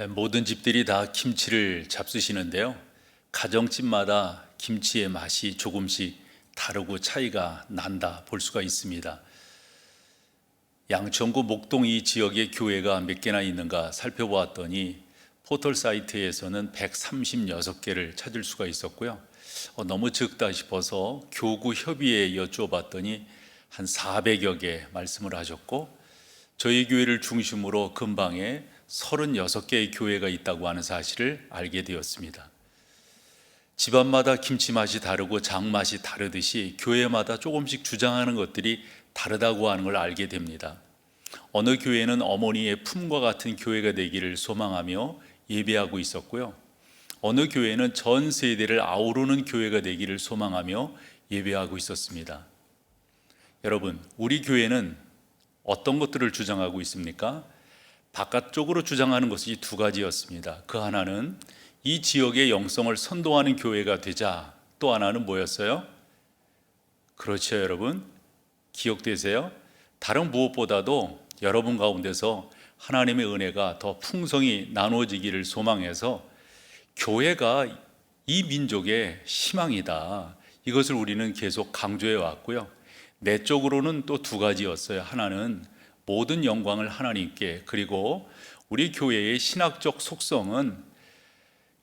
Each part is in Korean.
모든 집들이 다 김치를 잡수시는데요. 가정집마다 김치의 맛이 조금씩 다르고 차이가 난다 볼 수가 있습니다. 양천구 목동 이 지역에 교회가 몇 개나 있는가 살펴보았더니 포털 사이트에서는 136개를 찾을 수가 있었고요. 너무 적다 싶어서 교구 협의회에 여쭈어봤더니 한 400여 개 말씀을 하셨고, 저희 교회를 중심으로 근방에 36개의 교회가 있다고 하는 사실을 알게 되었습니다. 집안마다 김치 맛이 다르고 장 맛이 다르듯이 교회마다 조금씩 주장하는 것들이 다르다고 하는 걸 알게 됩니다. 어느 교회는 어머니의 품과 같은 교회가 되기를 소망하며 예배하고 있었고요. 어느 교회는 전 세대를 아우르는 교회가 되기를 소망하며 예배하고 있었습니다. 여러분, 우리 교회는 어떤 것들을 주장하고 있습니까? 바깥쪽으로 주장하는 것이 두 가지였습니다. 그 하나는 이 지역의 영성을 선도하는 교회가 되자. 또 하나는 뭐였어요? 그렇죠, 여러분. 기억되세요? 다른 무엇보다도 여러분 가운데서 하나님의 은혜가 더 풍성히 나누어지기를 소망해서 교회가 이 민족의 희망이다. 이것을 우리는 계속 강조해 왔고요. 내적으로는 또 두 가지였어요. 하나는 모든 영광을 하나님께, 그리고 우리 교회의 신학적 속성은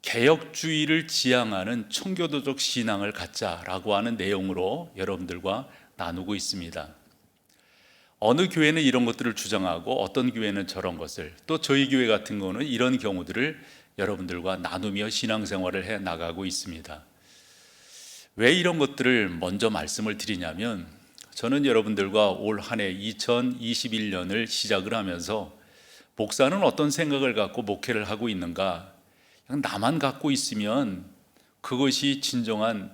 개혁주의를 지향하는 청교도적 신앙을 갖자라고 하는 내용으로 여러분들과 나누고 있습니다. 어느 교회는 이런 것들을 주장하고 어떤 교회는 저런 것을, 또 저희 교회 같은 경우는 이런 경우들을 여러분들과 나누며 신앙생활을 해 나가고 있습니다. 왜 이런 것들을 먼저 말씀을 드리냐면, 저는 여러분들과 올 한 해 2021년을 시작을 하면서 목사는 어떤 생각을 갖고 목회를 하고 있는가, 그냥 나만 갖고 있으면 그것이 진정한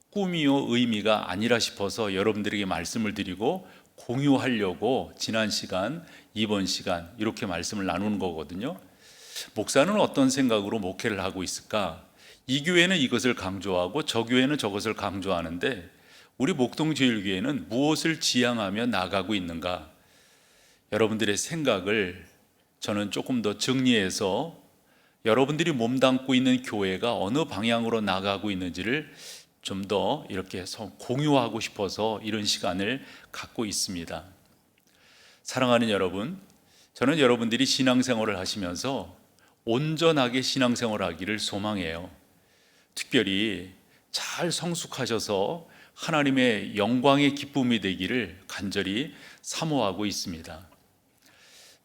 꿈이요 의미가 아니라 싶어서 여러분들에게 말씀을 드리고 공유하려고 지난 시간, 이번 시간 이렇게 말씀을 나누는 거거든요. 목사는 어떤 생각으로 목회를 하고 있을까? 이 교회는 이것을 강조하고 저 교회는 저것을 강조하는데 우리 목동제일교회는 무엇을 지향하며 나가고 있는가? 여러분들의 생각을 저는 조금 더 정리해서 여러분들이 몸담고 있는 교회가 어느 방향으로 나가고 있는지를 좀 더 이렇게 공유하고 싶어서 이런 시간을 갖고 있습니다. 사랑하는 여러분, 저는 여러분들이 신앙생활을 하시면서 온전하게 신앙생활을 하기를 소망해요. 특별히 잘 성숙하셔서 하나님의 영광의 기쁨이 되기를 간절히 사모하고 있습니다.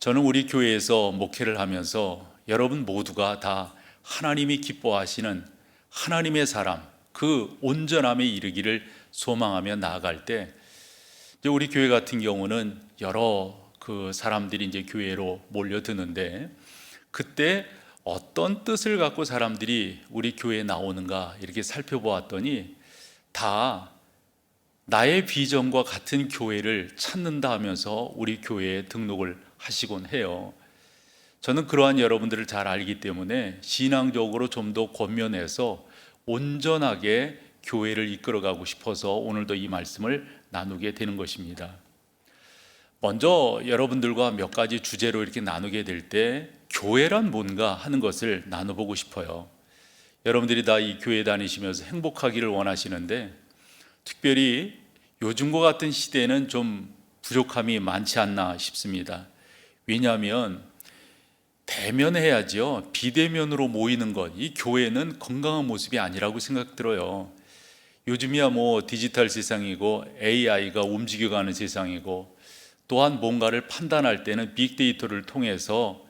저는 우리 교회에서 목회를 하면서 여러분 모두가 다 하나님이 기뻐하시는 하나님의 사람, 그 온전함에 이르기를 소망하며 나아갈 때, 이제 우리 교회 같은 경우는 여러 그 사람들이 이제 교회로 몰려드는데, 그때 어떤 뜻을 갖고 사람들이 우리 교회에 나오는가 이렇게 살펴보았더니 다 나의 비전과 같은 교회를 찾는다 하면서 우리 교회에 등록을 하시곤 해요. 저는 그러한 여러분들을 잘 알기 때문에 신앙적으로 좀 더 권면해서 온전하게 교회를 이끌어가고 싶어서 오늘도 이 말씀을 나누게 되는 것입니다. 먼저 여러분들과 몇 가지 주제로 이렇게 나누게 될 때 교회란 뭔가 하는 것을 나눠보고 싶어요. 여러분들이 다 이 교회 다니시면서 행복하기를 원하시는데, 특별히 요즘과 같은 시대에는 좀 부족함이 많지 않나 싶습니다. 왜냐하면 대면해야죠. 비대면으로 모이는 것, 이 교회는 건강한 모습이 아니라고 생각 들어요. 요즘이야 뭐 디지털 세상이고 AI가 움직여가는 세상이고, 또한 뭔가를 판단할 때는 빅데이터를 통해서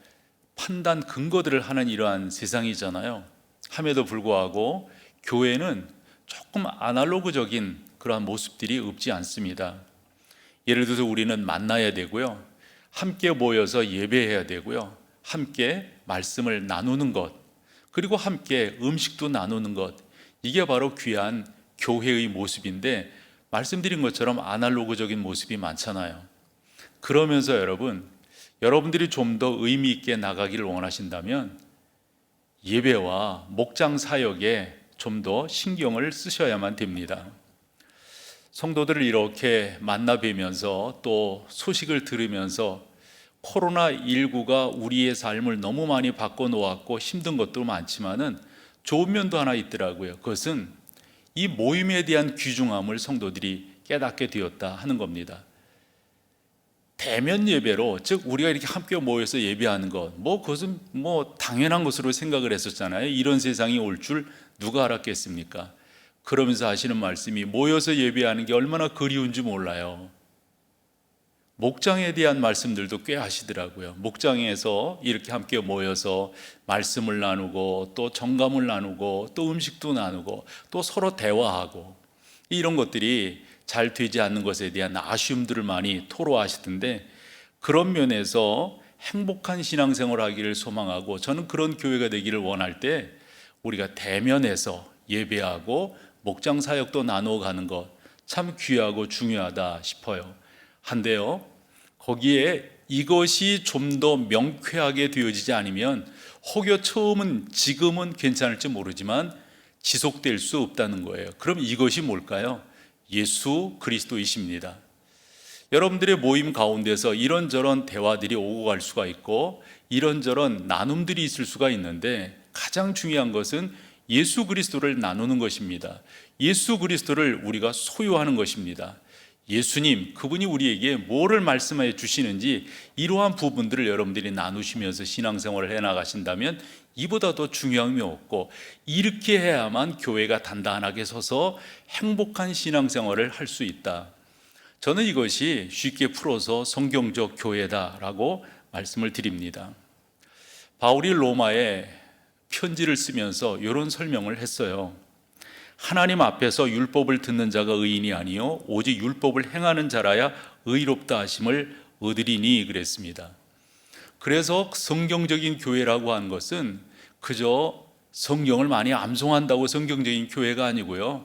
판단 근거들을 하는 이러한 세상이잖아요. 함에도 불구하고 교회는 조금 아날로그적인 그러한 모습들이 없지 않습니다. 예를 들어서 우리는 만나야 되고요, 함께 모여서 예배해야 되고요, 함께 말씀을 나누는 것, 그리고 함께 음식도 나누는 것, 이게 바로 귀한 교회의 모습인데, 말씀드린 것처럼 아날로그적인 모습이 많잖아요. 그러면서 여러분들이 좀 더 의미 있게 나가기를 원하신다면 예배와 목장 사역에 좀 더 신경을 쓰셔야만 됩니다. 성도들을 이렇게 만나 뵈면서 또 소식을 들으면서 코로나19가 우리의 삶을 너무 많이 바꿔놓았고 힘든 것도 많지만은 좋은 면도 하나 있더라고요. 그것은 이 모임에 대한 귀중함을 성도들이 깨닫게 되었다 하는 겁니다. 대면 예배로, 즉 우리가 이렇게 함께 모여서 예배하는 것, 그것은 당연한 것으로 생각을 했었잖아요. 이런 세상이 올 줄 누가 알았겠습니까? 그러면서 하시는 말씀이 모여서 예배하는 게 얼마나 그리운지 몰라요. 목장에 대한 말씀들도 꽤 하시더라고요. 목장에서 이렇게 함께 모여서 말씀을 나누고 또 정감을 나누고 또 음식도 나누고 또 서로 대화하고, 이런 것들이 잘 되지 않는 것에 대한 아쉬움들을 많이 토로하시던데, 그런 면에서 행복한 신앙생활을 하기를 소망하고, 저는 그런 교회가 되기를 원할 때 우리가 대면에서 예배하고 목장 사역도 나누어 가는 것 참 귀하고 중요하다 싶어요. 한데요, 거기에 이것이 좀 더 명쾌하게 되어지지 않으면 혹여 지금은 괜찮을지 모르지만 지속될 수 없다는 거예요. 그럼 이것이 뭘까요? 예수 그리스도이십니다. 여러분들의 모임 가운데서 이런저런 대화들이 오고 갈 수가 있고 이런저런 나눔들이 있을 수가 있는데, 가장 중요한 것은 예수 그리스도를 나누는 것입니다. 예수 그리스도를 우리가 소유하는 것입니다. 예수님, 그분이 우리에게 뭐를 말씀해 주시는지 이러한 부분들을 여러분들이 나누시면서 신앙생활을 해나가신다면 이보다 더 중요함이 없고, 이렇게 해야만 교회가 단단하게 서서 행복한 신앙생활을 할 수 있다. 저는 이것이 쉽게 풀어서 성경적 교회다라고 말씀을 드립니다. 바울이 로마에 편지를 쓰면서 이런 설명을 했어요. 하나님 앞에서 율법을 듣는 자가 의인이 아니요 오직 율법을 행하는 자라야 의롭다 하심을 얻으리니 그랬습니다. 그래서 성경적인 교회라고 하는 것은 그저 성경을 많이 암송한다고 성경적인 교회가 아니고요,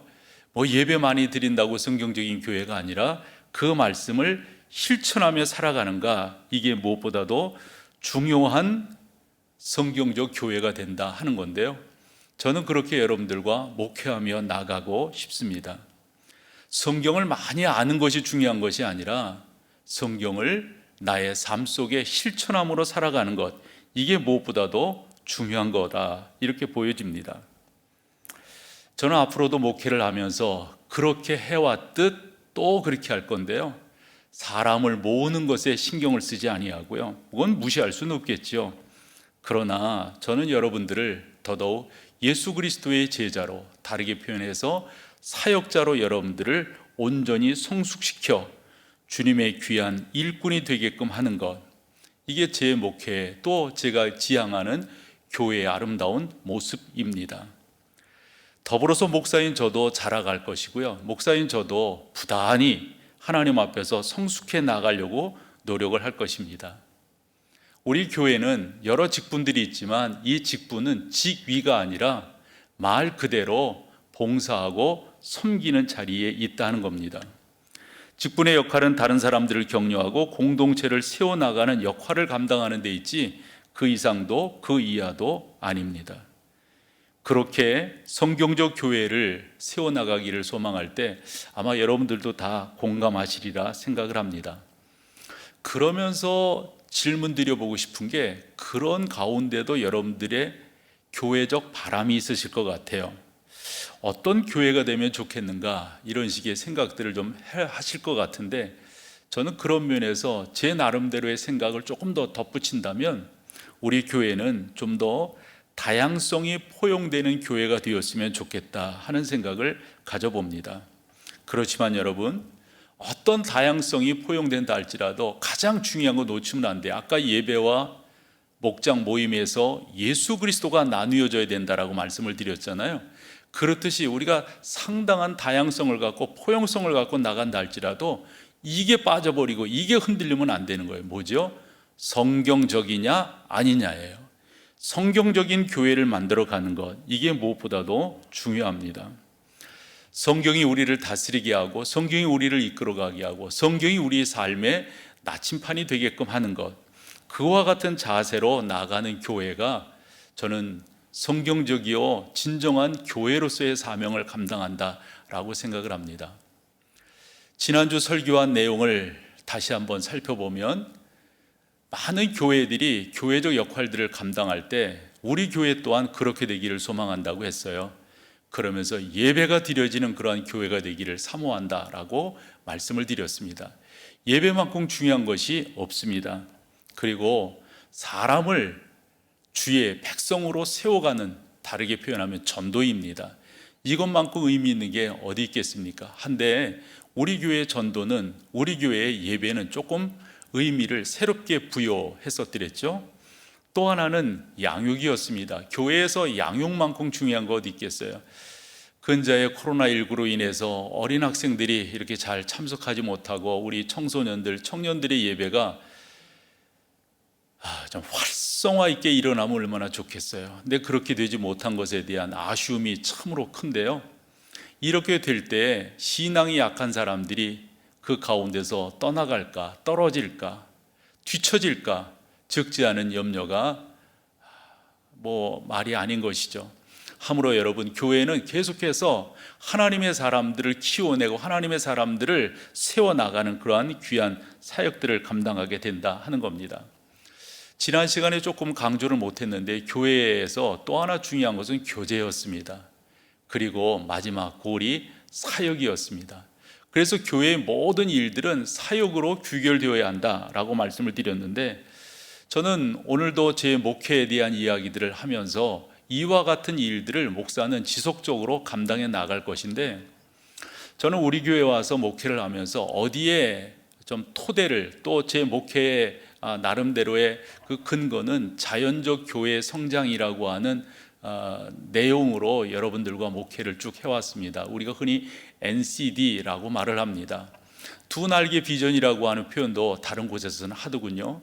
예배 많이 드린다고 성경적인 교회가 아니라 그 말씀을 실천하며 살아가는가, 이게 무엇보다도 중요한 성경적 교회가 된다 하는 건데요, 저는 그렇게 여러분들과 목회하며 나가고 싶습니다. 성경을 많이 아는 것이 중요한 것이 아니라 성경을 나의 삶 속에 실천함으로 살아가는 것, 이게 무엇보다도 중요한 거다, 이렇게 보여집니다. 저는 앞으로도 목회를 하면서 그렇게 해왔듯 또 그렇게 할 건데요, 사람을 모으는 것에 신경을 쓰지 아니하고요, 그건 무시할 수는 없겠죠. 그러나 저는 여러분들을 더더욱 예수 그리스도의 제자로, 다르게 표현해서 사역자로 여러분들을 온전히 성숙시켜 주님의 귀한 일꾼이 되게끔 하는 것, 이게 제 목회, 또 제가 지향하는 교회의 아름다운 모습입니다. 더불어서 목사인 저도 자라갈 것이고요, 목사인 저도 부단히 하나님 앞에서 성숙해 나가려고 노력을 할 것입니다. 우리 교회는 여러 직분들이 있지만 이 직분은 직위가 아니라 말 그대로 봉사하고 섬기는 자리에 있다는 겁니다. 직분의 역할은 다른 사람들을 격려하고 공동체를 세워나가는 역할을 감당하는 데 있지 그 이상도 그 이하도 아닙니다. 그렇게 성경적 교회를 세워나가기를 소망할 때 아마 여러분들도 다 공감하시리라 생각을 합니다. 그러면서 질문 드려보고 싶은 게, 그런 가운데도 여러분들의 교회적 바람이 있으실 것 같아요. 어떤 교회가 되면 좋겠는가, 이런 식의 생각들을 좀 하실 것 같은데, 저는 그런 면에서 제 나름대로의 생각을 조금 더 덧붙인다면 우리 교회는 좀 더 다양성이 포용되는 교회가 되었으면 좋겠다 하는 생각을 가져봅니다. 그렇지만 여러분, 어떤 다양성이 포용된다 할지라도 가장 중요한 거 놓치면 안 돼요. 아까 예배와 목장 모임에서 예수 그리스도가 나누어져야 된다라고 말씀을 드렸잖아요. 그렇듯이 우리가 상당한 다양성을 갖고 포용성을 갖고 나간다 할지라도 이게 빠져버리고 이게 흔들리면 안 되는 거예요. 뭐죠? 성경적이냐 아니냐예요. 성경적인 교회를 만들어가는 것, 이게 무엇보다도 중요합니다. 성경이 우리를 다스리게 하고 성경이 우리를 이끌어가게 하고 성경이 우리의 삶의 나침판이 되게끔 하는 것, 그와 같은 자세로 나아가는 교회가 저는 성경적이요 진정한 교회로서의 사명을 감당한다라고 생각을 합니다. 지난주 설교한 내용을 다시 한번 살펴보면 많은 교회들이 교회적 역할들을 감당할 때 우리 교회 또한 그렇게 되기를 소망한다고 했어요. 그러면서 예배가 드려지는 그러한 교회가 되기를 사모한다라고 말씀을 드렸습니다. 예배만큼 중요한 것이 없습니다. 그리고 사람을 주의 백성으로 세워가는, 다르게 표현하면 전도입니다. 이것만큼 의미 있는 게 어디 있겠습니까? 한데 우리 교회의 전도는, 우리 교회의 예배는 조금 의미를 새롭게 부여했었더랬죠. 또 하나는 양육이었습니다. 교회에서 양육만큼 중요한 거 어디 있겠어요? 근자의 코로나19로 인해서 어린 학생들이 이렇게 잘 참석하지 못하고 우리 청소년들, 청년들의 예배가 좀 활성화 있게 일어나면 얼마나 좋겠어요. 근데 그렇게 되지 못한 것에 대한 아쉬움이 참으로 큰데요. 이렇게 될 때 신앙이 약한 사람들이 그 가운데서 떠나갈까, 떨어질까, 뒤처질까 적지 않은 염려가 말이 아닌 것이죠. 함으로 여러분, 교회는 계속해서 하나님의 사람들을 키워내고 하나님의 사람들을 세워나가는 그러한 귀한 사역들을 감당하게 된다 하는 겁니다. 지난 시간에 조금 강조를 못했는데 교회에서 또 하나 중요한 것은 교제였습니다. 그리고 마지막 골이 사역이었습니다. 그래서 교회의 모든 일들은 사역으로 귀결되어야 한다라고 말씀을 드렸는데, 저는 오늘도 제 목회에 대한 이야기들을 하면서 이와 같은 일들을 목사는 지속적으로 감당해 나갈 것인데, 저는 우리 교회에 와서 목회를 하면서 어디에 좀 토대를, 또 제 목회의 나름대로의 그 근거는 자연적 교회 성장이라고 하는 내용으로 여러분들과 목회를 쭉 해왔습니다. 우리가 흔히 NCD라고 말을 합니다. 두 날개 비전이라고 하는 표현도 다른 곳에서는 하더군요.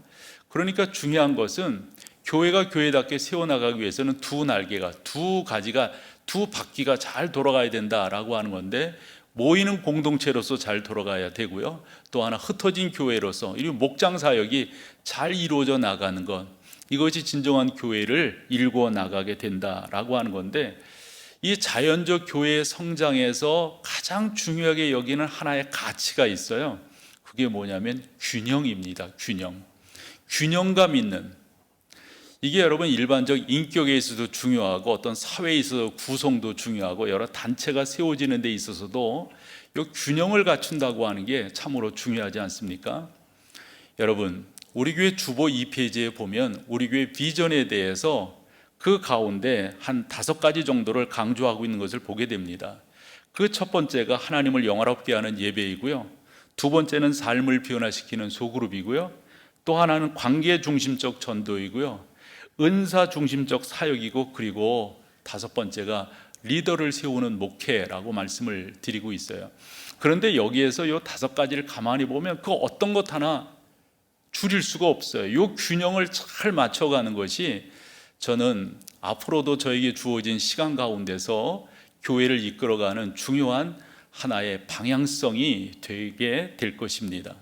그러니까 중요한 것은 교회가 교회답게 세워나가기 위해서는 두 날개가, 두 가지가, 두 바퀴가 잘 돌아가야 된다라고 하는 건데, 모이는 공동체로서 잘 돌아가야 되고요. 또 하나 흩어진 교회로서 이 목장 사역이 잘 이루어져 나가는 것, 이것이 진정한 교회를 일구어 나가게 된다라고 하는 건데, 이 자연적 교회의 성장에서 가장 중요하게 여기는 하나의 가치가 있어요. 그게 뭐냐면 균형입니다. 균형감 있는, 이게 여러분 일반적 인격에 있어서 중요하고 어떤 사회에 있어서 구성도 중요하고 여러 단체가 세워지는 데 있어서도 이 균형을 갖춘다고 하는 게 참으로 중요하지 않습니까? 여러분, 우리 교회 주보 2페이지에 보면 우리 교회 비전에 대해서 그 가운데 한 5가지 정도를 강조하고 있는 것을 보게 됩니다. 그 첫 번째가 하나님을 영화롭게 하는 예배이고요. 두 번째는 삶을 변화시키는 소그룹이고요. 또 하나는 관계 중심적 전도이고요. 은사 중심적 사역이고, 그리고 5번째가 리더를 세우는 목회라고 말씀을 드리고 있어요. 그런데 여기에서 이 5가지를 가만히 보면 그 어떤 것 하나 줄일 수가 없어요. 이 균형을 잘 맞춰가는 것이 저는 앞으로도 저에게 주어진 시간 가운데서 교회를 이끌어가는 중요한 하나의 방향성이 되게 될 것입니다.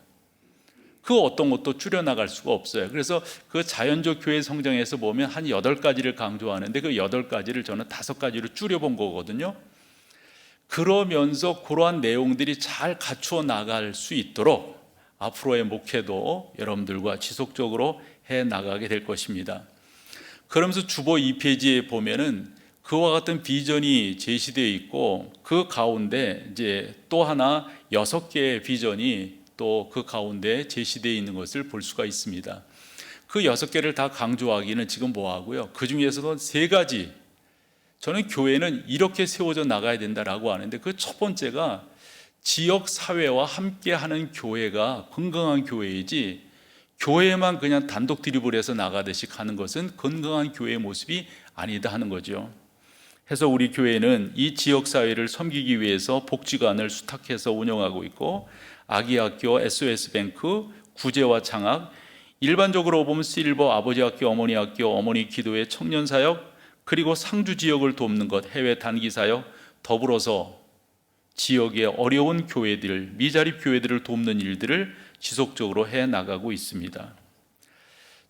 그 어떤 것도 줄여나갈 수가 없어요. 그래서 그 자연적 교회 성장에서 보면 한 8가지를 강조하는데 그 8가지를 저는 5가지로 줄여본 거거든요. 그러면서 그러한 내용들이 잘 갖추어 나갈 수 있도록 앞으로의 목회도 여러분들과 지속적으로 해 나가게 될 것입니다. 그러면서 주보 2페이지에 보면은 그와 같은 비전이 제시되어 있고, 그 가운데 이제 또 하나 6개의 비전이 또 그 가운데 제시되어 있는 것을 볼 수가 있습니다. 그 6개를 다 강조하기는 지금 뭐하고요. 그 중에서도 3가지, 저는 교회는 이렇게 세워져 나가야 된다라고 하는데, 그 첫 번째가 지역 사회와 함께하는 교회가 건강한 교회이지, 교회만 그냥 단독 드리블해서 나가듯이 가는 것은 건강한 교회의 모습이 아니다 하는 거죠. 해서 우리 교회는 이 지역 사회를 섬기기 위해서 복지관을 수탁해서 운영하고 있고, 아기학교, SOS뱅크, 구제와 장학, 일반적으로 보면 실버, 아버지학교, 어머니학교, 어머니 기도회, 청년사역, 그리고 상주 지역을 돕는 것, 해외 단기사역, 더불어서 지역의 어려운 교회들, 미자립 교회들을 돕는 일들을 지속적으로 해나가고 있습니다.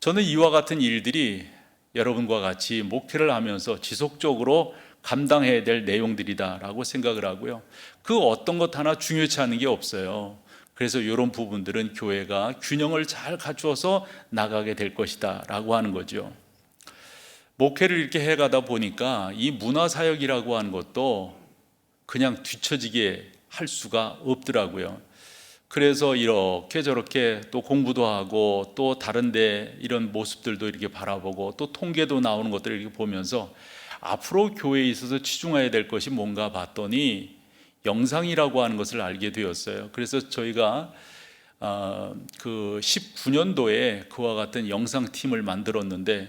저는 이와 같은 일들이 여러분과 같이 목회를 하면서 지속적으로 감당해야 될 내용들이다라고 생각을 하고요. 그 어떤 것 하나 중요치 않은 게 없어요. 그래서 이런 부분들은 교회가 균형을 잘 갖추어서 나가게 될 것이다 라고 하는 거죠. 목회를 이렇게 해가다 보니까 이 문화사역이라고 하는 것도 그냥 뒤처지게 할 수가 없더라고요. 그래서 이렇게 저렇게 또 공부도 하고 또 다른데 이런 모습들도 이렇게 바라보고 또 통계도 나오는 것들을 이렇게 보면서 앞으로 교회에 있어서 치중해야 될 것이 뭔가 봤더니 영상이라고 하는 것을 알게 되었어요. 그래서 저희가 그 19년도에 그와 같은 영상팀을 만들었는데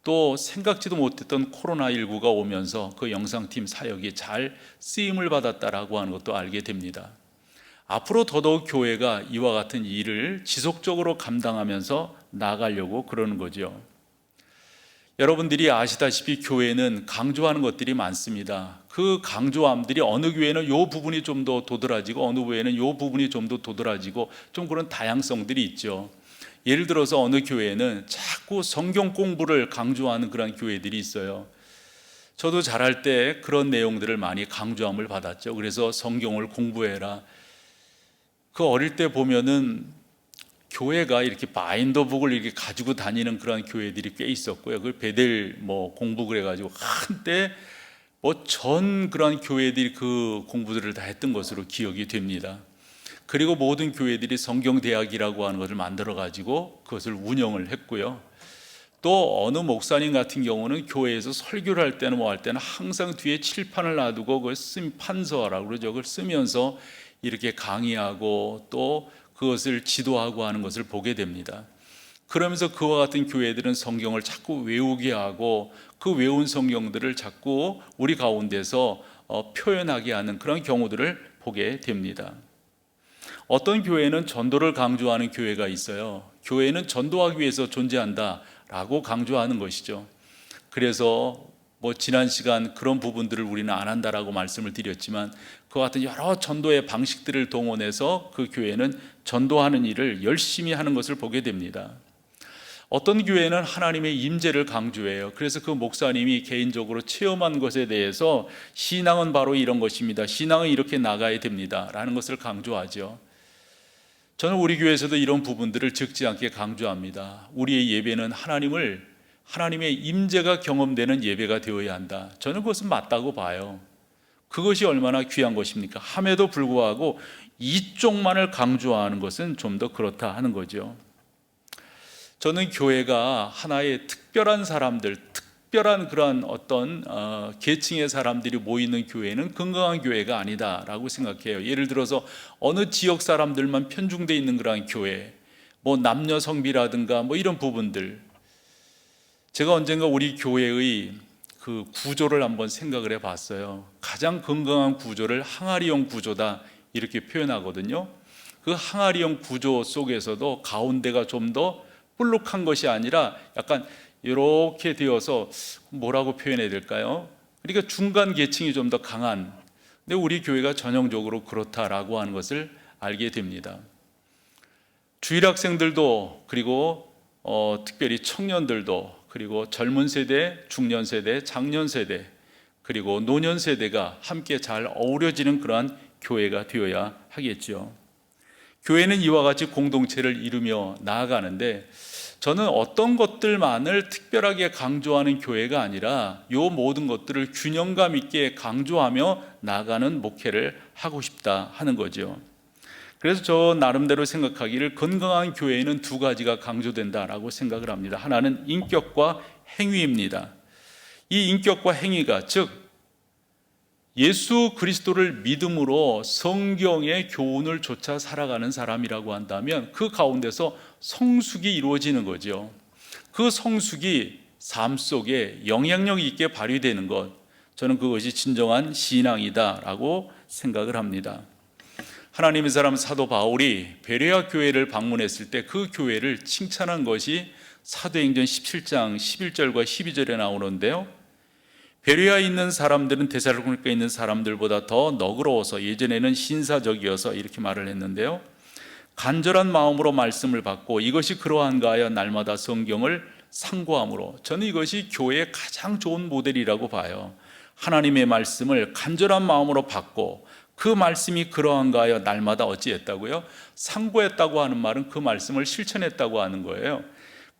또 생각지도 못했던 코로나19가 오면서 그 영상팀 사역이 잘 쓰임을 받았다라고 하는 것도 알게 됩니다. 앞으로 더더욱 교회가 이와 같은 일을 지속적으로 감당하면서 나아가려고 그러는 거죠. 여러분들이 아시다시피 교회는 강조하는 것들이 많습니다. 그 강조함들이 어느 교회는 이 부분이 좀 더 도드라지고 어느 교회는 이 부분이 좀 더 도드라지고 좀 그런 다양성들이 있죠. 예를 들어서 어느 교회는 자꾸 성경 공부를 강조하는 그런 교회들이 있어요. 저도 자랄 때 그런 내용들을 많이 강조함을 받았죠. 그래서 성경을 공부해라. 그 어릴 때 보면은 교회가 이렇게 바인더북을 이렇게 가지고 다니는 그런 교회들이 꽤 있었고요. 그 베델 공부 그래가지고 한때 전 그런 교회들이 그 공부들을 다 했던 것으로 기억이 됩니다. 그리고 모든 교회들이 성경대학이라고 하는 것을 만들어가지고 그것을 운영을 했고요. 또 어느 목사님 같은 경우는 교회에서 설교를 할 때는 할 때는 항상 뒤에 칠판을 놔두고 그걸 판서라고 그러죠. 그걸 쓰면서 이렇게 강의하고 또 그것을 지도하고 하는 것을 보게 됩니다. 그러면서 그와 같은 교회들은 성경을 자꾸 외우게 하고 그 외운 성경들을 자꾸 우리 가운데서 표현하게 하는 그런 경우들을 보게 됩니다. 어떤 교회는 전도를 강조하는 교회가 있어요. 교회는 전도하기 위해서 존재한다라고 강조하는 것이죠. 그래서 지난 시간 그런 부분들을 우리는 안 한다라고 말씀을 드렸지만 그와 같은 여러 전도의 방식들을 동원해서 그 교회는 전도하는 일을 열심히 하는 것을 보게 됩니다. 어떤 교회는 하나님의 임재를 강조해요. 그래서 그 목사님이 개인적으로 체험한 것에 대해서 신앙은 바로 이런 것입니다. 신앙은 이렇게 나가야 됩니다. 라는 것을 강조하죠. 저는 우리 교회에서도 이런 부분들을 적지 않게 강조합니다. 우리의 예배는 하나님의 임재가 경험되는 예배가 되어야 한다. 저는 그것은 맞다고 봐요. 그것이 얼마나 귀한 것입니까? 함에도 불구하고 이쪽만을 강조하는 것은 좀 더 그렇다 하는 거죠. 저는 교회가 하나의 특별한 사람들, 특별한 그런 어떤 계층의 사람들이 모이는 교회는 건강한 교회가 아니다라고 생각해요. 예를 들어서 어느 지역 사람들만 편중되어 있는 그런 교회, 남녀 성비라든가 이런 부분들. 제가 언젠가 우리 교회의 그 구조를 한번 생각을 해봤어요. 가장 건강한 구조를 항아리형 구조다 이렇게 표현하거든요. 그 항아리형 구조 속에서도 가운데가 좀 더 볼록한 것이 아니라 약간 이렇게 되어서 뭐라고 표현해야 될까요? 그러니까 중간 계층이 좀 더 강한, 근데 우리 교회가 전형적으로 그렇다라고 하는 것을 알게 됩니다. 주일학생들도 그리고 특별히 청년들도 그리고 젊은 세대, 중년 세대, 장년 세대 그리고 노년 세대가 함께 잘 어우러지는 그러한 교회가 되어야 하겠죠. 교회는 이와 같이 공동체를 이루며 나아가는데 저는 어떤 것들만을 특별하게 강조하는 교회가 아니라 이 모든 것들을 균형감 있게 강조하며 나아가는 목회를 하고 싶다 하는 거죠. 그래서 저 나름대로 생각하기를 건강한 교회에는 두 가지가 강조된다라고 생각을 합니다. 하나는 인격과 행위입니다. 이 인격과 행위가 즉 예수 그리스도를 믿음으로 성경의 교훈을 쫓아 살아가는 사람이라고 한다면 그 가운데서 성숙이 이루어지는 거죠. 그 성숙이 삶 속에 영향력 있게 발휘되는 것, 저는 그것이 진정한 신앙이다라고 생각을 합니다. 하나님의 사람 사도 바울이 베레아 교회를 방문했을 때 그 교회를 칭찬한 것이 사도행전 17장 11절과 12절에 나오는데요. 베레아에 있는 사람들은 데살로니가에 있는 사람들보다 더 너그러워서 예전에는 신사적이어서 이렇게 말을 했는데요. 간절한 마음으로 말씀을 받고 이것이 그러한가 하여 날마다 성경을 상고함으로, 저는 이것이 교회의 가장 좋은 모델이라고 봐요. 하나님의 말씀을 간절한 마음으로 받고 그 말씀이 그러한가 하여 날마다 어찌했다고요? 상고했다고 하는 말은 그 말씀을 실천했다고 하는 거예요.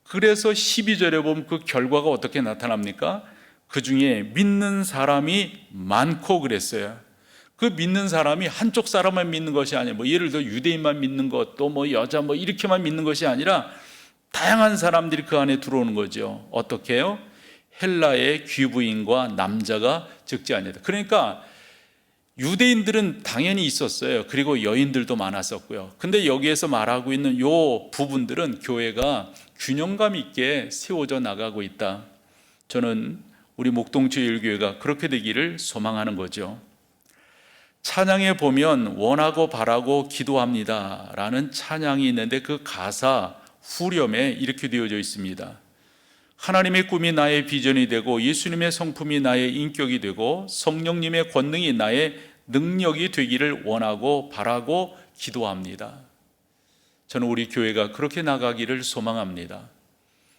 그래서 12절에 보면 그 결과가 어떻게 나타납니까? 그 중에 믿는 사람이 많고 그랬어요. 그 믿는 사람이 한쪽 사람만 믿는 것이 아니라 예를 들어 유대인만 믿는 것, 또 여자 이렇게만 믿는 것이 아니라 다양한 사람들이 그 안에 들어오는 거죠. 어떻게 해요? 헬라의 귀부인과 남자가 적지 아니하다. 그러니까 유대인들은 당연히 있었어요. 그리고 여인들도 많았었고요. 근데 여기에서 말하고 있는 요 부분들은 교회가 균형감 있게 세워져 나가고 있다. 저는 우리 목동제일교회가 그렇게 되기를 소망하는 거죠. 찬양에 보면 원하고 바라고 기도합니다 라는 찬양이 있는데 그 가사 후렴에 이렇게 되어져 있습니다. 하나님의 꿈이 나의 비전이 되고 예수님의 성품이 나의 인격이 되고 성령님의 권능이 나의 능력이 되기를 원하고 바라고 기도합니다. 저는 우리 교회가 그렇게 나가기를 소망합니다.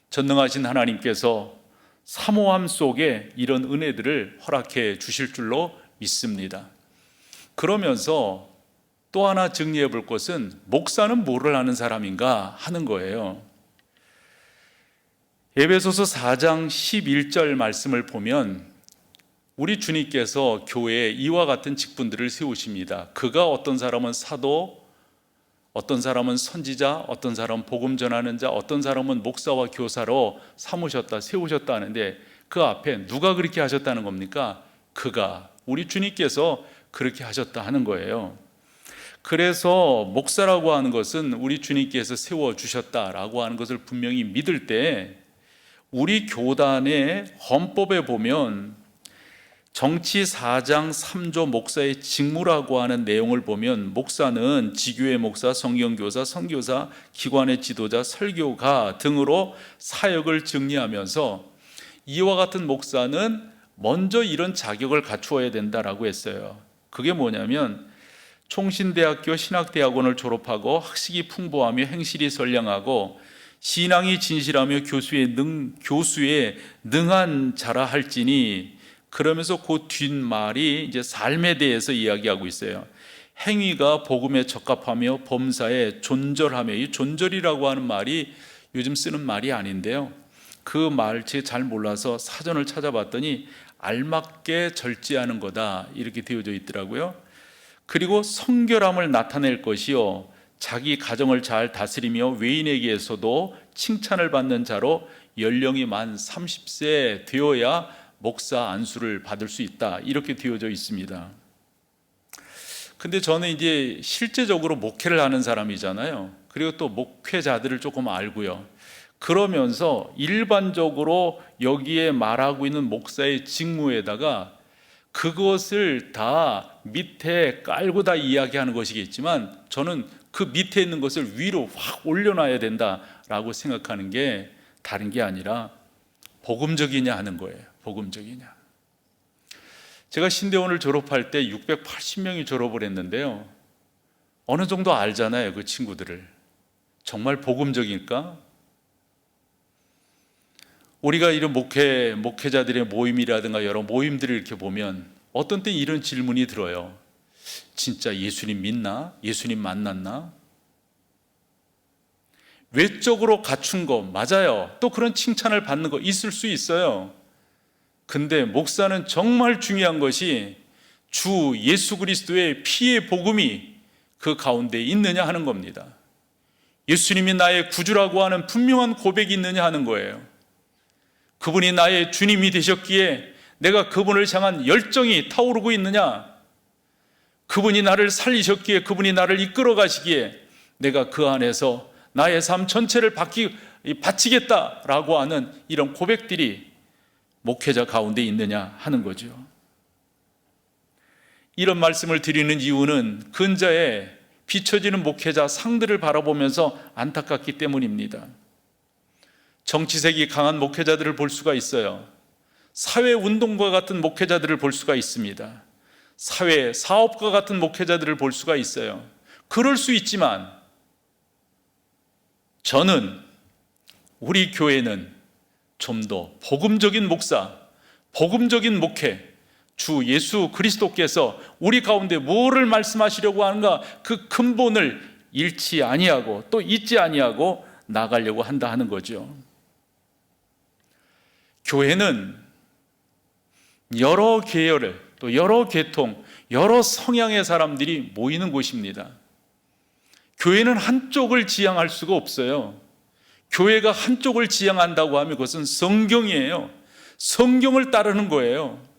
전능하신 하나님께서 사모함 속에 이런 은혜들을 허락해 주실 줄로 믿습니다. 그러면서 또 하나 정리해 볼 것은 목사는 뭐를 하는 사람인가 하는 거예요. 에베소서 4장 11절 말씀을 보면 우리 주님께서 교회에 이와 같은 직분들을 세우십니다. 그가 어떤 사람은 사도, 어떤 사람은 선지자, 어떤 사람은 복음 전하는 자, 어떤 사람은 목사와 교사로 삼으셨다, 세우셨다 하는데 그 앞에 누가 그렇게 하셨다는 겁니까? 그가, 우리 주님께서 그렇게 하셨다 하는 거예요. 그래서 목사라고 하는 것은 우리 주님께서 세워주셨다라고 하는 것을 분명히 믿을 때 우리 교단의 헌법에 보면 정치 4장 3조 목사의 직무라고 하는 내용을 보면 목사는 지교회 목사, 성경교사, 선교사, 기관의 지도자, 설교가 등으로 사역을 정리하면서 이와 같은 목사는 먼저 이런 자격을 갖추어야 된다라고 했어요. 그게 뭐냐면 총신대학교 신학대학원을 졸업하고 학식이 풍부하며 행실이 선량하고 신앙이 진실하며 교수에 능한 자라 할지니, 그러면서 그 뒷말이 이제 삶에 대해서 이야기하고 있어요. 행위가 복음에 적합하며 범사에 존절하며, 이 존절이라고 하는 말이 요즘 쓰는 말이 아닌데요. 그 말 제가 잘 몰라서 사전을 찾아봤더니 알맞게 절제하는 거다 이렇게 되어져 있더라고요. 그리고 성결함을 나타낼 것이요 자기 가정을 잘 다스리며 외인에게서도 칭찬을 받는 자로 연령이 만 30세 되어야 목사 안수를 받을 수 있다 이렇게 되어져 있습니다. 근데 저는 이제 실제적으로 목회를 하는 사람이잖아요. 그리고 또 목회자들을 조금 알고요. 그러면서 일반적으로 여기에 말하고 있는 목사의 직무에다가 그것을 다 밑에 깔고 다 이야기하는 것이겠지만 저는 그 밑에 있는 것을 위로 확 올려놔야 된다라고 생각하는 게 다른 게 아니라 복음적이냐 하는 거예요. 복음적이냐. 제가 신대원을 졸업할 때 680명이 졸업을 했는데요. 어느 정도 알잖아요. 그 친구들을. 정말 복음적일까? 우리가 이런 목회자들의 모임이라든가 여러 모임들을 이렇게 보면 어떤 때 이런 질문이 들어요. 진짜 예수님 믿나? 예수님 만났나? 외적으로 갖춘 거 맞아요. 또 그런 칭찬을 받는 거 있을 수 있어요. 근데 목사는 정말 중요한 것이 주 예수 그리스도의 피의 복음이 그 가운데 있느냐 하는 겁니다. 예수님이 나의 구주라고 하는 분명한 고백이 있느냐 하는 거예요. 그분이 나의 주님이 되셨기에 내가 그분을 향한 열정이 타오르고 있느냐? 그분이 나를 살리셨기에, 그분이 나를 이끌어 가시기에 내가 그 안에서 나의 삶 전체를 바치겠다라고 하는 이런 고백들이 목회자 가운데 있느냐 하는 거죠. 이런 말씀을 드리는 이유는 근자에 비춰지는 목회자 상들을 바라보면서 안타깝기 때문입니다. 정치색이 강한 목회자들을 볼 수가 있어요. 사회운동가 같은 목회자들을 볼 수가 있습니다. 사회 사업가 같은 목회자들을 볼 수가 있어요. 그럴 수 있지만 저는 우리 교회는 좀 더 복음적인 목사, 복음적인 목회, 주 예수 그리스도께서 우리 가운데 뭐를 말씀하시려고 하는가, 그 근본을 잃지 아니하고 또 잊지 아니하고 나가려고 한다 하는 거죠. 교회는 여러 계열을, 또 여러 계통, 여러 성향의 사람들이 모이는 곳입니다. 교회는 한쪽을 지향할 수가 없어요. 교회가 한쪽을 지향한다고 하면 그것은 성경이에요. 성경을 따르는 거예요.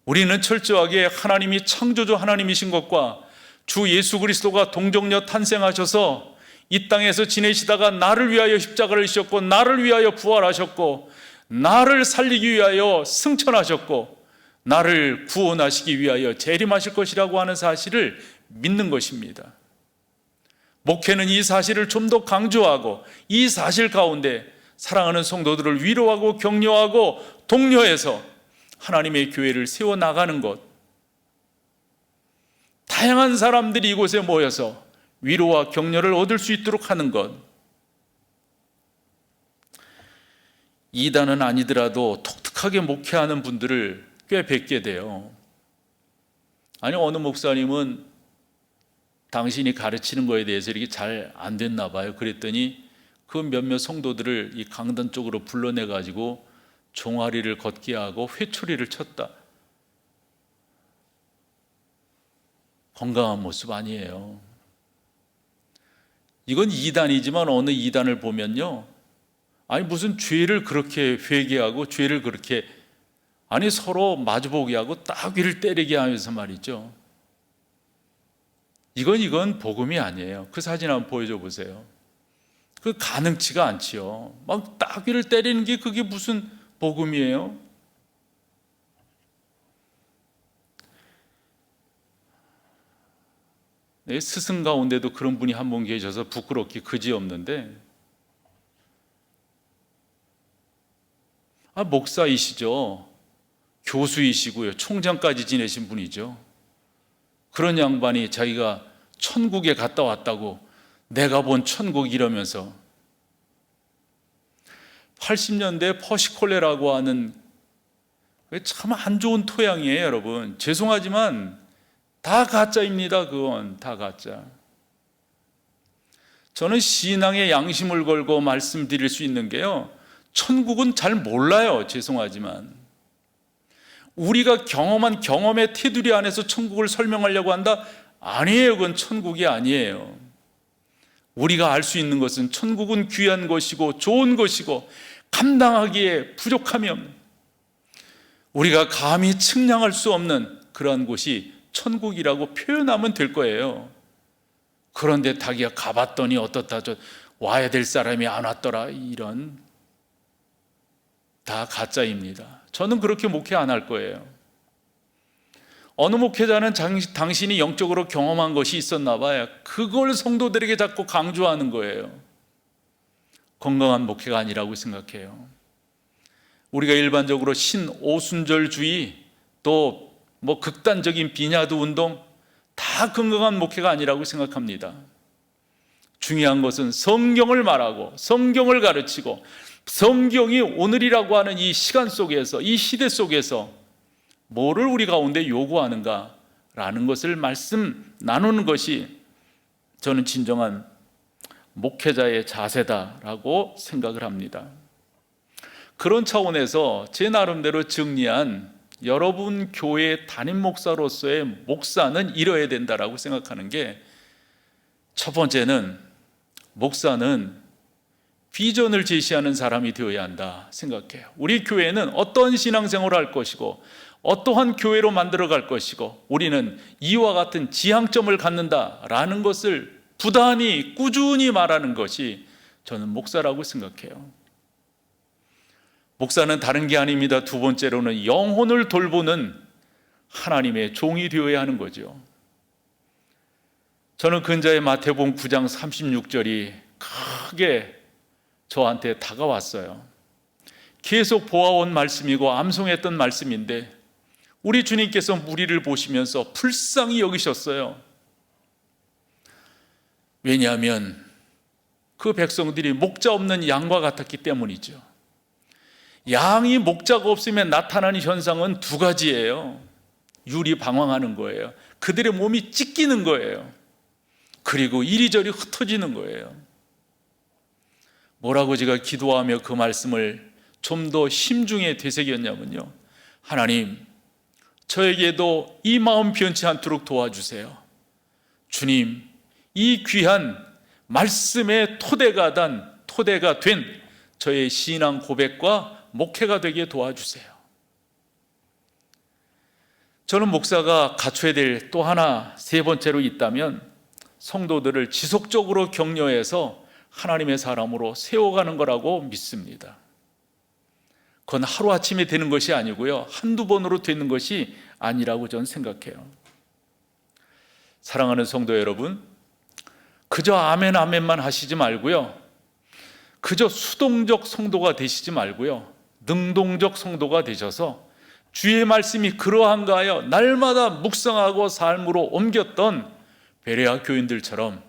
우리는 철저하게 하나님이 창조주 하나님이신 것과 주 예수 그리스도가 동정녀 탄생하셔서 이 땅에서 지내시다가 나를 위하여 십자가를 지셨고 나를 위하여 부활하셨고 나를 살리기 위하여 승천하셨고 나를 구원하시기 위하여 재림하실 것이라고 하는 사실을 믿는 것입니다. 목회는 이 사실을 좀 더 강조하고 이 사실 가운데 사랑하는 성도들을 위로하고 격려하고 독려해서 하나님의 교회를 세워나가는 것, 다양한 사람들이 이곳에 모여서 위로와 격려를 얻을 수 있도록 하는 것, 이단은 아니더라도 독특하게 목회하는 분들을 꽤 뵙게 돼요. 아니, 어느 목사님은 당신이 가르치는 거에 대해서 이렇게 잘 안 됐나 봐요. 그랬더니 그 몇몇 성도들을 이 강단 쪽으로 불러내 가지고 종아리를 걷게 하고 회초리를 쳤다. 건강한 모습 아니에요. 이건 이단이지만 어느 이단을 보면요, 아니 무슨 죄를 그렇게 회개하고 죄를 그렇게, 아니 서로 마주보게 하고 따귀를 때리게 하면서 말이죠. 이건 복음이 아니에요. 그 사진 한번 보여줘 보세요. 그 가능치가 않지요. 막 따귀를 때리는 게 그게 무슨 복음이에요? 네, 스승 가운데도 그런 분이 한 분 계셔서 부끄럽기 그지없는데, 목사이시죠. 교수이시고요. 총장까지 지내신 분이죠. 그런 양반이 자기가 천국에 갔다 왔다고, 내가 본 천국 이러면서 80년대 퍼시콜레라고 하는, 참 안 좋은 토양이에요, 여러분. 죄송하지만 다 가짜입니다. 그건 다 가짜. 저는 신앙의 양심을 걸고 말씀드릴 수 있는 게요, 천국은 잘 몰라요. 죄송하지만 우리가 경험한 경험의 테두리 안에서 천국을 설명하려고 한다? 아니에요. 그건 천국이 아니에요. 우리가 알 수 있는 것은 천국은 귀한 것이고 좋은 것이고 감당하기에 부족함이 없는, 우리가 감히 측량할 수 없는 그러한 곳이 천국이라고 표현하면 될 거예요. 그런데 자기가 가봤더니 어떻다, 와야 될 사람이 안 왔더라, 이런 다 가짜입니다. 저는 그렇게 목회 안 할 거예요. 어느 목회자는 당신이 영적으로 경험한 것이 있었나 봐요. 그걸 성도들에게 자꾸 강조하는 거예요. 건강한 목회가 아니라고 생각해요. 우리가 일반적으로 신오순절주의, 또 극단적인 비냐드 운동, 다 건강한 목회가 아니라고 생각합니다. 중요한 것은 성경을 말하고 성경을 가르치고 성경이 오늘이라고 하는 이 시간 속에서, 이 시대 속에서 뭐를 우리 가운데 요구하는가라는 것을 말씀 나누는 것이 저는 진정한 목회자의 자세다라고 생각을 합니다. 그런 차원에서 제 나름대로 정리한 여러분 교회 담임 목사로서의 목사는 이뤄야 된다라고 생각하는 게, 첫 번째는 목사는 비전을 제시하는 사람이 되어야 한다 생각해요. 우리 교회는 어떤 신앙생활을 할 것이고 어떠한 교회로 만들어갈 것이고 우리는 이와 같은 지향점을 갖는다라는 것을 부단히 꾸준히 말하는 것이 저는 목사라고 생각해요. 목사는 다른 게 아닙니다. 두 번째로는 영혼을 돌보는 하나님의 종이 되어야 하는 거죠. 저는 근자의 마태복음 9장 36절이 크게 저한테 다가왔어요. 계속 보아온 말씀이고 암송했던 말씀인데 우리 주님께서 무리를 보시면서 불쌍히 여기셨어요. 왜냐하면 그 백성들이 목자 없는 양과 같았기 때문이죠. 양이 목자가 없으면 나타나는 현상은 두 가지예요. 유리 방황하는 거예요. 그들의 몸이 찢기는 거예요. 그리고 이리저리 흩어지는 거예요. 뭐라고 제가 기도하며 그 말씀을 좀 더 심중에 되새겼냐면요, 하나님, 저에게도 이 마음 변치 않도록 도와주세요. 주님, 이 귀한 말씀의 토대가 된 저의 신앙 고백과 목회가 되게 도와주세요. 저는 목사가 갖춰야 될 또 하나, 세 번째로 있다면, 성도들을 지속적으로 격려해서 하나님의 사람으로 세워가는 거라고 믿습니다. 그건 하루아침에 되는 것이 아니고요, 한두 번으로 되는 것이 아니라고 저는 생각해요. 사랑하는 성도 여러분, 그저 아멘 아멘만 하시지 말고요, 그저 수동적 성도가 되시지 말고요, 능동적 성도가 되셔서 주의 말씀이 그러한가 하여 날마다 묵상하고 삶으로 옮겼던 베레아 교인들처럼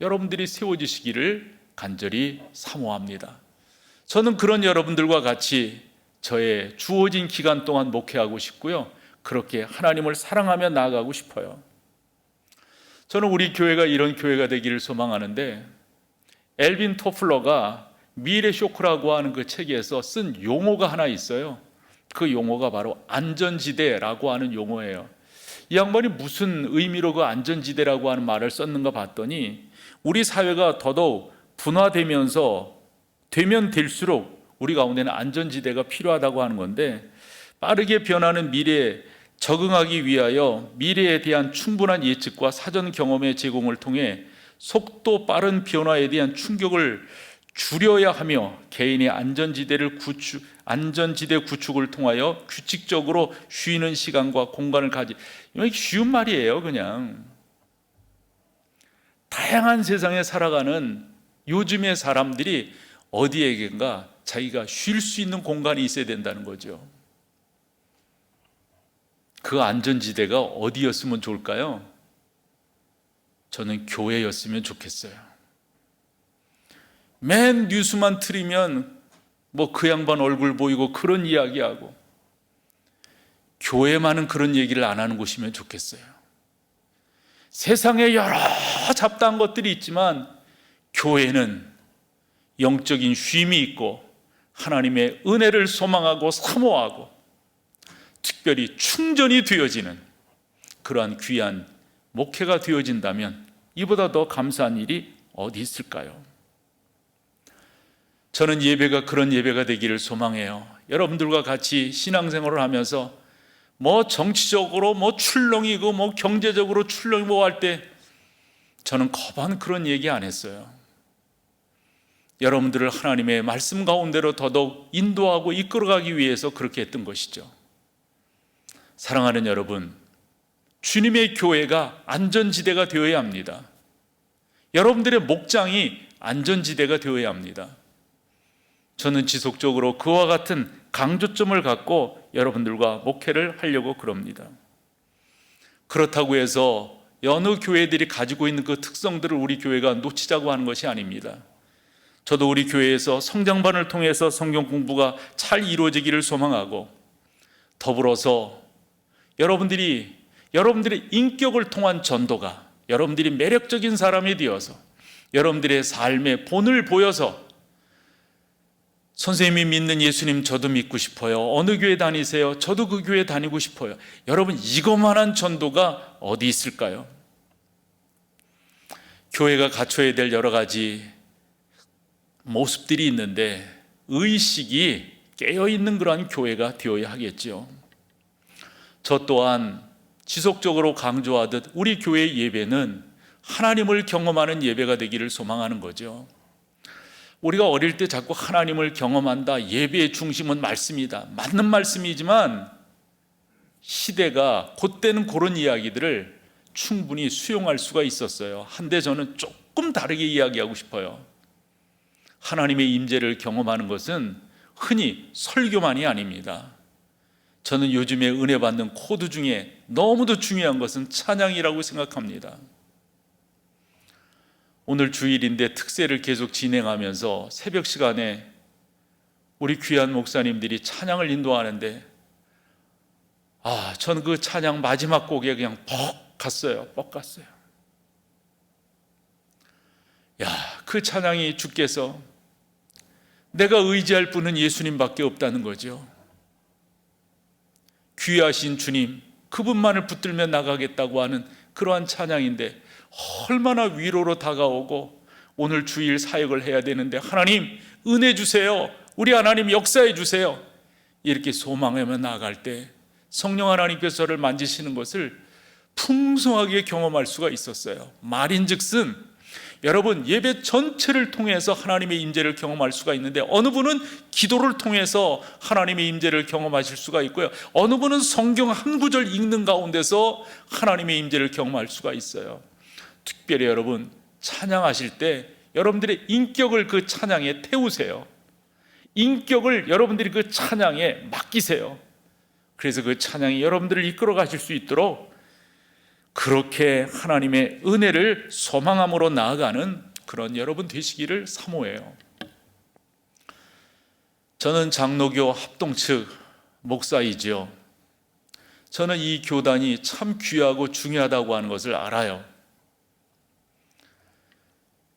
여러분들이 세워지시기를 간절히 사모합니다. 저는 그런 여러분들과 같이 저의 주어진 기간 동안 목회하고 싶고요, 그렇게 하나님을 사랑하며 나아가고 싶어요. 저는 우리 교회가 이런 교회가 되기를 소망하는데, 엘빈 토플러가 미래 쇼크라고 하는 그 책에서 쓴 용어가 하나 있어요. 그 용어가 바로 안전지대라고 하는 용어예요. 이 양반이 무슨 의미로 그 안전지대라고 하는 말을 썼는가 봤더니, 우리 사회가 더더욱 분화되면서 되면 될수록 우리 가운데는 안전지대가 필요하다고 하는 건데, 빠르게 변하는 미래에 적응하기 위하여 미래에 대한 충분한 예측과 사전 경험의 제공을 통해 속도 빠른 변화에 대한 충격을 줄여야 하며, 개인의 안전지대 구축을 통하여 규칙적으로 쉬는 시간과 공간을 이게 쉬운 말이에요. 그냥 다양한 세상에 살아가는 요즘의 사람들이 어디에겐가 자기가 쉴 수 있는 공간이 있어야 된다는 거죠. 그 안전지대가 어디였으면 좋을까요? 저는 교회였으면 좋겠어요. 맨 뉴스만 틀으면 뭐 그 양반 얼굴 보이고 그런 이야기하고, 교회만은 그런 얘기를 안 하는 곳이면 좋겠어요. 세상에 여러 잡다한 것들이 있지만 교회는 영적인 쉼이 있고 하나님의 은혜를 소망하고 사모하고 특별히 충전이 되어지는 그러한 귀한 목회가 되어진다면 이보다 더 감사한 일이 어디 있을까요? 저는 예배가 그런 예배가 되기를 소망해요. 여러분들과 같이 신앙생활을 하면서 뭐 정치적으로 뭐 출렁이고 뭐 경제적으로 출렁이고 할 때 저는 거반 그런 얘기 안 했어요. 여러분들을 하나님의 말씀 가운데로 더더욱 인도하고 이끌어가기 위해서 그렇게 했던 것이죠. 사랑하는 여러분, 주님의 교회가 안전지대가 되어야 합니다. 여러분들의 목장이 안전지대가 되어야 합니다. 저는 지속적으로 그와 같은 강조점을 갖고 여러분들과 목회를 하려고 그럽니다. 그렇다고 해서 여느 교회들이 가지고 있는 그 특성들을 우리 교회가 놓치자고 하는 것이 아닙니다. 저도 우리 교회에서 성장반을 통해서 성경 공부가 잘 이루어지기를 소망하고, 더불어서 여러분들의 인격을 통한 전도가, 여러분들이 매력적인 사람이 되어서 여러분들의 삶의 본을 보여서 선생님이 믿는 예수님 저도 믿고 싶어요, 어느 교회 다니세요? 저도 그 교회 다니고 싶어요. 여러분, 이것만한 전도가 어디 있을까요? 교회가 갖춰야 될 여러 가지 모습들이 있는데 의식이 깨어있는 그러한 교회가 되어야 하겠죠. 저 또한 지속적으로 강조하듯 우리 교회의 예배는 하나님을 경험하는 예배가 되기를 소망하는 거죠. 우리가 어릴 때 자꾸 하나님을 경험한다, 예배의 중심은 말씀이다, 맞는 말씀이지만 시대가 곧때는 그런 이야기들을 충분히 수용할 수가 있었어요. 한데 저는 조금 다르게 이야기하고 싶어요. 하나님의 임재를 경험하는 것은 흔히 설교만이 아닙니다. 저는 요즘에 은혜 받는 코드 중에 너무도 중요한 것은 찬양이라고 생각합니다. 오늘 주일인데 특세를 계속 진행하면서 새벽 시간에 우리 귀한 목사님들이 찬양을 인도하는데 저는 그 찬양 마지막 곡에 그냥 퍽 갔어요. 그 찬양이 주께서 내가 의지할 분은 예수님밖에 없다는 거죠. 귀하신 주님, 그분만을 붙들며 나가겠다고 하는 그러한 찬양인데 얼마나 위로로 다가오고 오늘 주일 사역을 해야 되는데 하나님 은혜 주세요. 우리 하나님 역사해 주세요. 이렇게 소망하며 나아갈 때 성령 하나님께서 저를 만지시는 것을 풍성하게 경험할 수가 있었어요. 말인즉슨 여러분 예배 전체를 통해서 하나님의 임재를 경험할 수가 있는데 어느 분은 기도를 통해서 하나님의 임재를 경험하실 수가 있고요. 어느 분은 성경 한 구절 읽는 가운데서 하나님의 임재를 경험할 수가 있어요. 특별히 여러분 찬양하실 때 여러분들의 인격을 그 찬양에 태우세요. 인격을 여러분들이 그 찬양에 맡기세요. 그래서 그 찬양이 여러분들을 이끌어 가실 수 있도록 그렇게 하나님의 은혜를 소망함으로 나아가는 그런 여러분 되시기를 사모해요. 저는 장로교 합동 측 목사이지요. 저는 이 교단이 참 귀하고 중요하다고 하는 것을 알아요.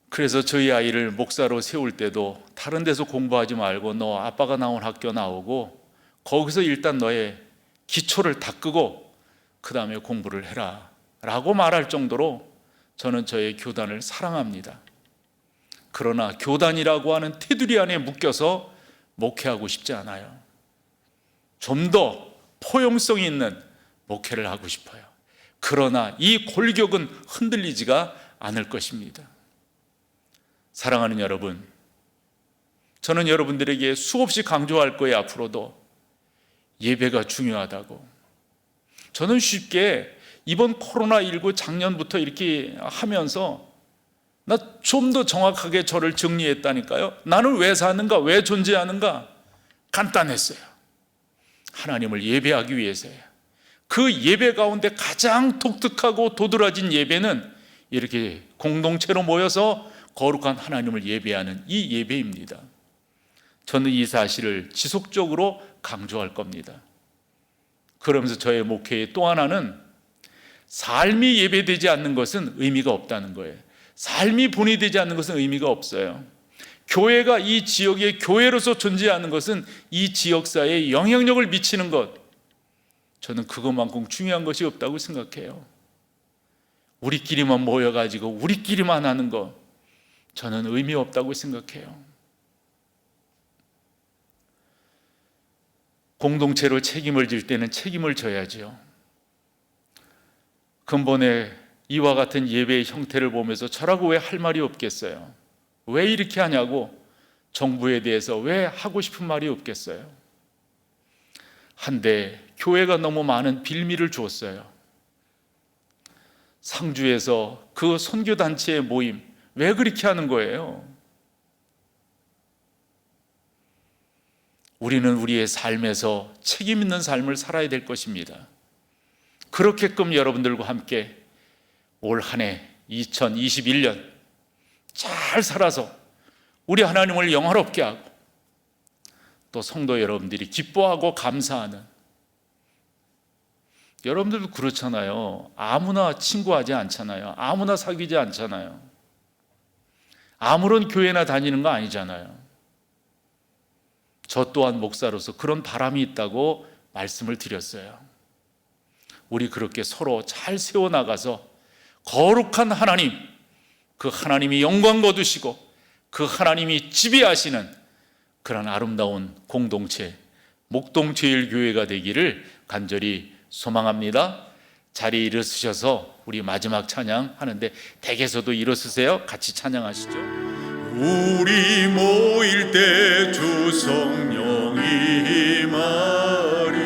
그래서 저희 아이를 목사로 세울 때도 다른 데서 공부하지 말고 너 아빠가 나온 학교 나오고 거기서 일단 너의 기초를 닦고 그 다음에 공부를 해라 라고 말할 정도로 저는 저의 교단을 사랑합니다. 그러나 교단이라고 하는 테두리 안에 묶여서 목회하고 싶지 않아요. 좀 더 포용성 있는 목회를 하고 싶어요. 그러나 이 골격은 흔들리지가 않을 것입니다. 사랑하는 여러분, 저는 여러분들에게 수없이 강조할 거예요. 앞으로도 예배가 중요하다고. 저는 쉽게 이번 코로나19 작년부터 이렇게 하면서 나 좀 더 정확하게 저를 정리했다니까요. 나는 왜 사는가? 왜 존재하는가? 간단했어요. 하나님을 예배하기 위해서예요. 그 예배 가운데 가장 독특하고 도드라진 예배는 이렇게 공동체로 모여서 거룩한 하나님을 예배하는 이 예배입니다. 저는 이 사실을 지속적으로 강조할 겁니다. 그러면서 저의 목회의 또 하나는 삶이 예배되지 않는 것은 의미가 없다는 거예요. 삶이 본이되지 않는 것은 의미가 없어요. 교회가 이 지역의 교회로서 존재하는 것은 이 지역사회에 영향력을 미치는 것, 저는 그것만큼 중요한 것이 없다고 생각해요. 우리끼리만 모여가지고 우리끼리만 하는 것, 저는 의미 없다고 생각해요. 공동체로 책임을 질 때는 책임을 져야죠. 근본에 이와 같은 예배의 형태를 보면서 저라고 왜 할 말이 없겠어요? 왜 이렇게 하냐고 정부에 대해서 왜 하고 싶은 말이 없겠어요? 한데 교회가 너무 많은 빌미를 주었어요. 상주에서 그 선교단체의 모임, 왜 그렇게 하는 거예요? 우리는 우리의 삶에서 책임 있는 삶을 살아야 될 것입니다. 그렇게끔 여러분들과 함께 올 한 해 2021년 잘 살아서 우리 하나님을 영화롭게 하고 또 성도 여러분들이 기뻐하고 감사하는, 여러분들도 그렇잖아요. 아무나 친구하지 않잖아요. 아무나 사귀지 않잖아요. 아무런 교회나 다니는 거 아니잖아요. 저 또한 목사로서 그런 바람이 있다고 말씀을 드렸어요. 우리 그렇게 서로 잘 세워나가서 거룩한 하나님, 그 하나님이 영광 거두시고 그 하나님이 지배하시는 그런 아름다운 공동체, 목동제일교회가 되기를 간절히 소망합니다. 자리에 일어서셔서 우리 마지막 찬양 하는데 댁에서도 일어서세요. 같이 찬양하시죠. 우리 모일 때 주 성령이 임하리,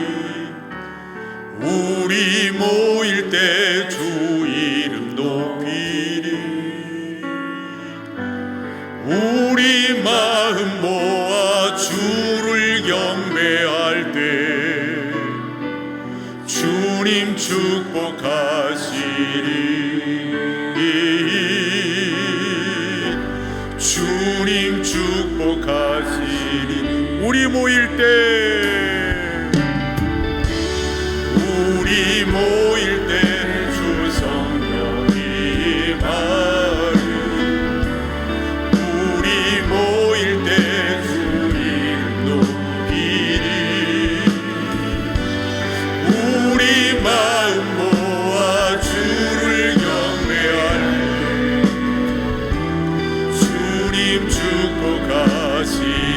우리 모일 때 주 이름 높이리, 우리 마음 모아 주를 경배할 때 주님 축복하시리, 주님 축복하시리. 우리 모일 때 주 성령이 마음 우리 모일 때 주 이름 높이리 우리 마음 모아 주를 경배하리 주님 축복하시